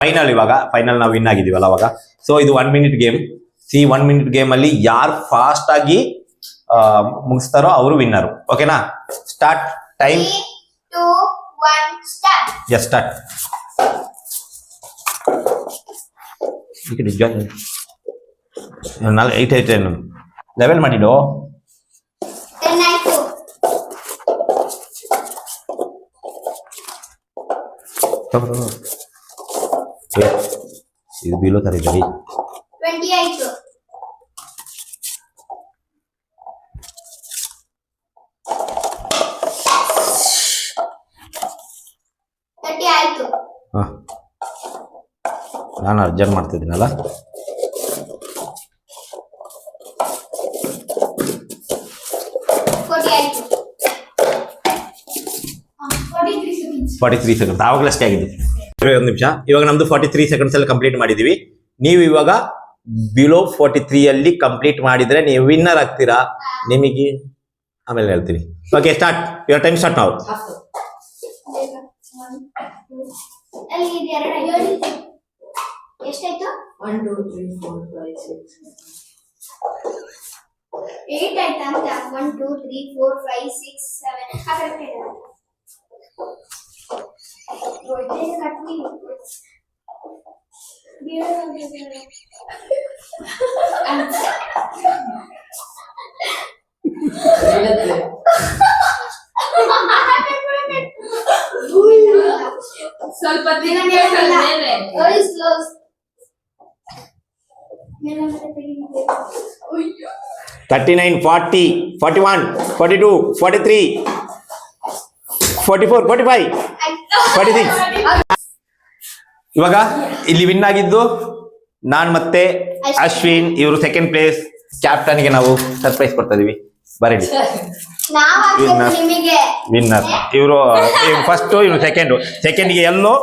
Final ನಾವು win ಆಗಿದೀವಲ್ಲ ಅವಾಗ. So ಇದು 1 minute ಗೇಮ್. 1 minute ಗೇಮ್ ಅಲ್ಲಿ ಯಾರು ಫಾಸ್ಟ್ ಆಗಿ ಮುಗಿಸ್ತಾರೋ ಅವರು ವಿನ್ನರ್. ಓಕೆನಾ? Start. Time. 3, 2, 1 start. Yes start. ನಾನು 8 ಲೆವೆಲ್ ಮಾಡಿಡು. 10 ಆಯ್ತು. ಇದು ಬೀಳೋ ತರ ಇದೆ. 20 ಆಯ್ತು. 30 ಆಯ್ತು. ನಾನು ಅರ್ಜೆಂಟ್ ಮಾಡ್ತಿದ್ದೀನಲ್ಲ. 40 ಆಯ್ತು. 43 ಸೆಕೆಂಡ್ಸ್. ಆವಾಗಲಷ್ಟೇ ಆಗಿದ್ದು. 1 ನಿಮಿಷ. ಇವಾಗ ನಮ್ದು 43 seconds ಅಲ್ಲಿ ಕಂಪ್ಲೀಟ್ ಮಾಡಿದೀವಿ. ನೀವು ಇವಾಗ ಬಿಲೋ 43 ಅಲ್ಲಿ ಕಂಪ್ಲೀಟ್ ಮಾಡಿದ್ರೆ ನೀವು ವಿನ್ನರ್ ಆಗ್ತೀರಾ. ನಿಮಗೆ ಆಮೇಲೆ ಹೇಳ್ತೀನಿ. Okay start. Your time start ನಾವು. ಅಲ್ಲಿ ಇದು 2 ಆಯ್ತು. ಎಷ್ಟಾಯ್ತು? 1 2 3 4 5 6 8 ಆಯ್ತಾ ಅಂತ? 1 2 3 4 5 6 7 ಕರೆಕ್ಟ್ ಇದೆ. ಓಕೆ ಕಟ್ಟಿ ಸ್ವಲ್ಪ ದಿನ 39 40 41 42 43 44 45 46. ಇವಾಗ ಇಲ್ಲಿ ವಿನ್ ಆಗಿದ್ದು ನಾನ್ ಮತ್ತೆ ಅಶ್ವಿನ್. ಇವರು ಸೆಕೆಂಡ್ ಪ್ಲೇಸ್. ಕ್ಯಾಪ್ಟನ್ಗೆ ನಾವು ಸರ್ಪ್ರೈಸ್ ಕೊಡ್ತಾ ಇದೀವಿ. ಬರಲಿ. ನಾವು ನಿಮಗೆ ವಿನ್ನರ್ ಇವರು ಫಸ್ಟ್, ಇವ್ರು ಸೆಕೆಂಡ್. ಸೆಕೆಂಡ್ಗೆ ಎಲ್ಲೋ